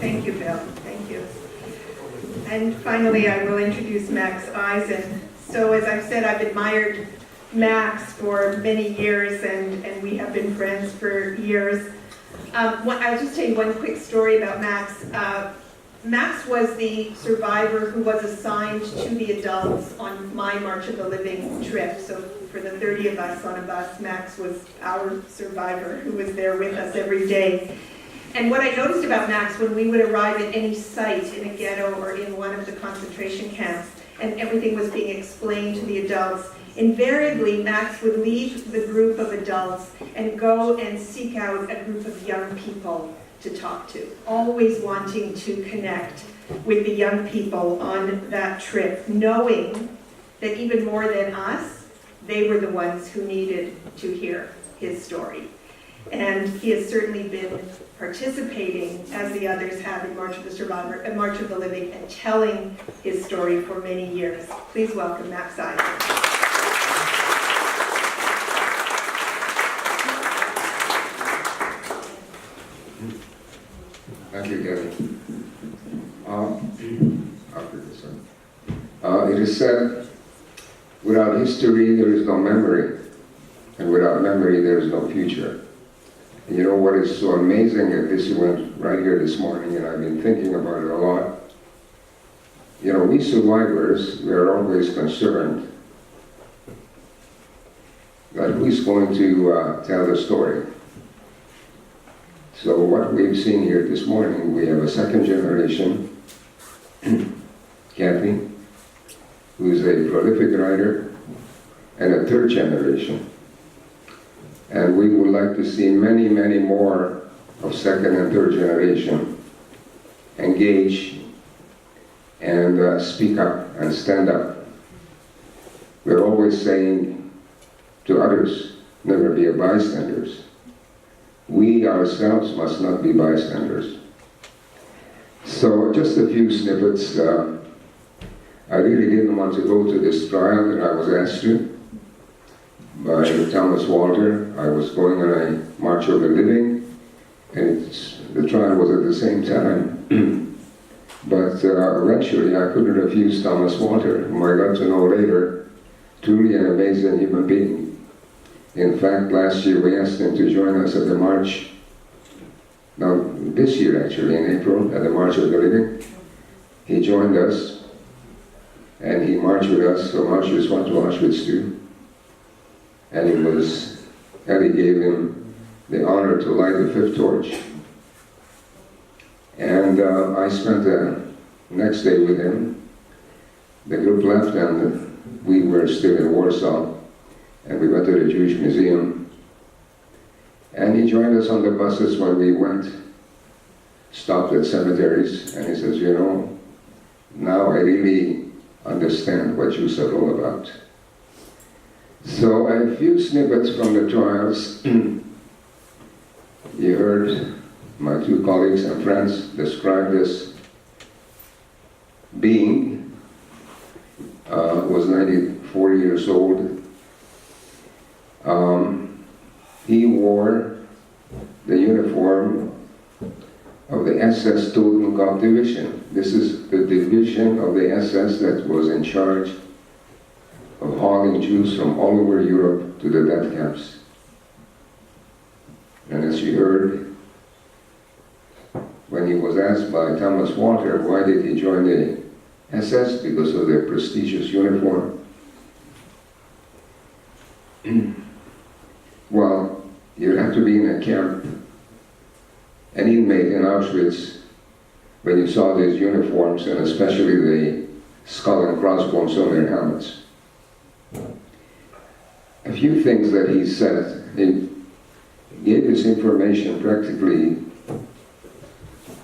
Thank you, Bill. Thank you. And finally, I will introduce Max Eisen. So as I've said, I've admired Max for many years, and we have been friends for years. I'll just tell you one quick story about Max. Max was the survivor who was assigned to the adults on my March of the Living trip. So for the 30 of us on a bus, Max was our survivor who was there with us every day. And what I noticed about Max, when we would arrive at any site in a ghetto or in one of the concentration camps, and everything was being explained to the adults, invariably Max would leave the group of adults and go and seek out a group of young people to talk to, always wanting to connect with the young people on that trip, knowing that even more than us, they were the ones who needed to hear his story. And he has certainly been participating, as the others have, in March of the Survivor, and March of the Living, and telling his story for many years. Please welcome Max Eisen. Thank you, Gabby. It is said, without history, there is no memory, and without memory, there is no future. And you know what is so amazing at this event right here this morning, and I've been thinking about it a lot. You know, we survivors, we are always concerned that who's going to tell the story. So what we've seen here this morning, we have a second generation, Kathy, who's a prolific writer, and a third generation. And we would like to see many, many more of second and third generation engage and speak up and stand up. We're always saying to others, never be a bystanders. We ourselves must not be bystanders. So just a few snippets. I really didn't want to go to this trial that I was asked to by Thomas Walter. I was going on a March of the Living, and the trial was at the same time. But eventually I couldn't refuse Thomas Walter, whom I got to know later, truly an amazing human being. In fact, last year we asked him to join us at the March, now this year actually, in April, at the March of the Living. He joined us, and he marched with us from Auschwitz I to Auschwitz II. And Eddie gave him the honor to light the fifth torch. And I spent the next day with him. The group left, and we were still in Warsaw. And we went to the Jewish Museum. And he joined us on the buses when we went, stopped at cemeteries, and he says, you know, now I really understand what Jews are all about. So a few snippets from the trials. You heard my two colleagues and friends describe this being, was 94 years old. He wore the uniform of the SS Totenkopf division. This is the division of the SS that was in charge of hauling Jews from all over Europe to the death camps. And as you heard, when he was asked by Thomas Walter why did he join the SS, because of their prestigious uniform. Well, you have to be in a camp, an inmate in Auschwitz, when you saw these uniforms, and especially the skull and crossbones on their helmets. A few things that he said. He gave this information practically,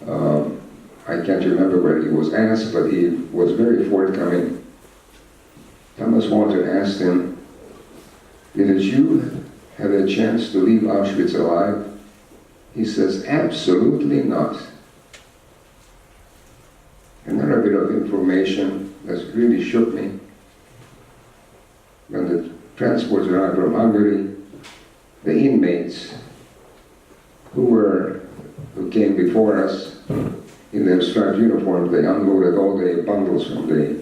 I can't remember where he was asked, but he was very forthcoming. Thomas Walter asked him, did a Jew have a chance to leave Auschwitz alive? He says, absolutely not. Another bit of information that really shook me. When the transports arrived from Hungary, the inmates who came before us, it in their striped uniforms, they unloaded all the bundles from the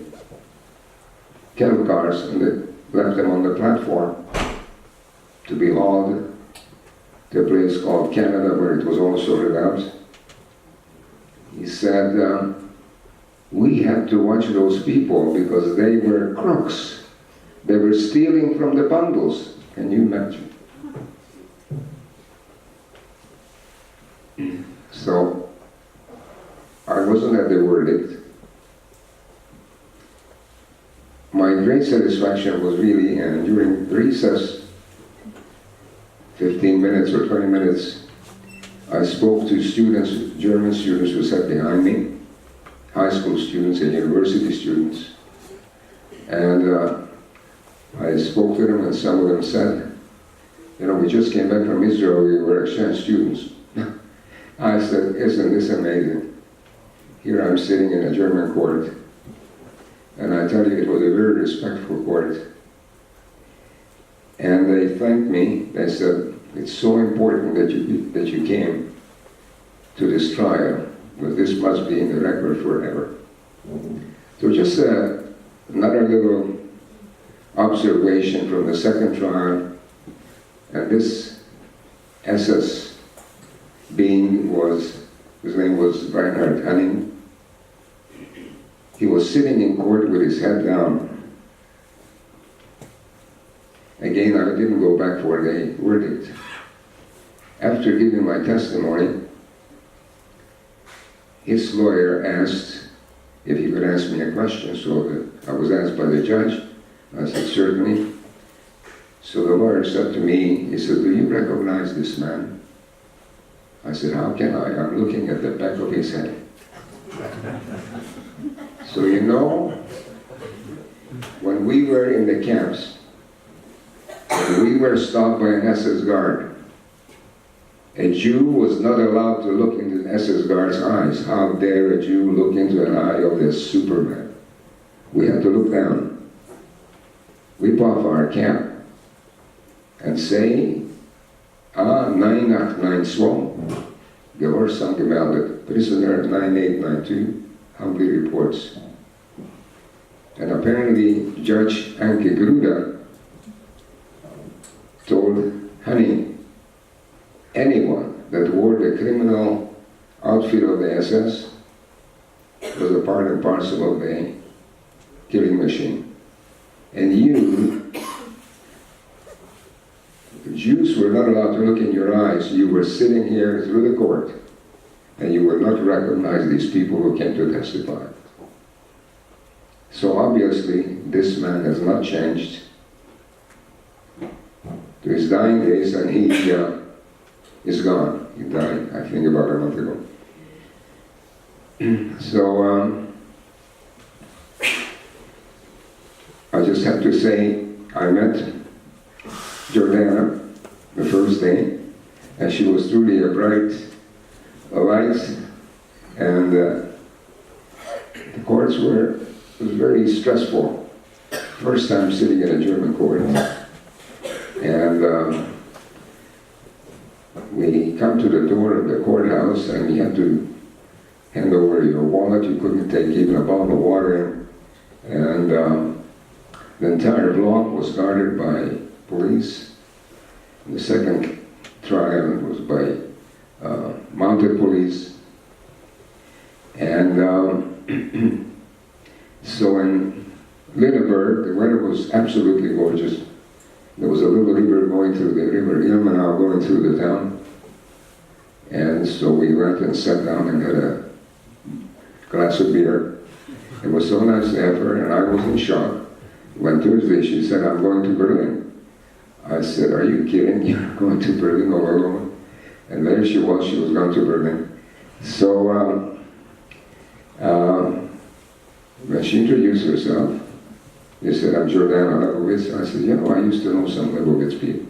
cattle cars and they left them on the platform to be hauled to a place called Canada where it was all sorted out. He said, we had to watch those people because they were crooks. They were stealing from the bundles. Can you imagine? So, I wasn't at the verdict. My great satisfaction was really, during recess, 15 minutes or 20 minutes, I spoke to students, German students who sat behind me, high school students and university students. And I spoke to them and some of them said, you know, we just came back from Israel, we were exchange students. I said, isn't this amazing? Here I'm sitting in a German court, and I tell you, it was a very respectful court. And they thanked me. They said, it's so important that you came to this trial, but this must be in the record forever. So just another little observation from the second trial, and this SS being his name was Reinhard Henning. He was sitting in court with his head down. Again, I didn't go back for the verdict. After giving my testimony, his lawyer asked if he could ask me a question. So I was asked by the judge. I said, certainly. So the lawyer said to me, he said, do you recognize this man? I said, how can I? I'm looking at the back of his head. So you know, when we were in the camps, when we were stopped by an SS guard, a Jew was not allowed to look into the SS guard's eyes. How dare a Jew look into an eye of this Superman? We had to look down, whip off our cap, and say, nein nach 9-2, Gehorsam gemeldet, prisoner 9892, humbly reports. And apparently Judge Anke Gruda told Honey, anyone that wore the criminal outfit of the SS was a part and parcel of the killing machine. And you, the Jews were not allowed to look in your eyes. You were sitting here through the court, and you would not recognize these people who came to testify. So obviously, this man has not changed to his dying days, and he is gone. He died, I think, about a month ago. So I just have to say, I met Jordana the first day, and she was truly a bright light, and the courts was very stressful. First time sitting in a German court, and we come to the door of the courthouse, and you have to hand over your wallet. You couldn't take even a bottle of water, and the entire block was guarded by police. The second trial was by mounted police, and so in Lüneburg, the weather was absolutely gorgeous. There was a little river going through the river Ilmenau going through the town, and so we went and sat down and had a glass of beer. It was so nice to have her, and I was in shock. When Thursday she said, I'm going to Berlin. I said, are you kidding? You're going to Berlin all alone? And there she was going to Berlin. So when she introduced herself, she said, I'm Jordana Lebowitz. I said, you know, I used to know some Lebowitz people,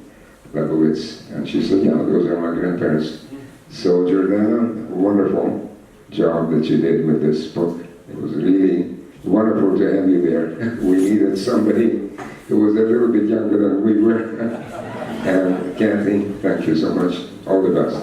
Lebowitz. And she said, yeah, those are my grandparents. So Jordana, wonderful job that you did with this book. It was really wonderful to have you there. We needed somebody who was a little bit younger than we were. And Kathy, thank you so much. All the best.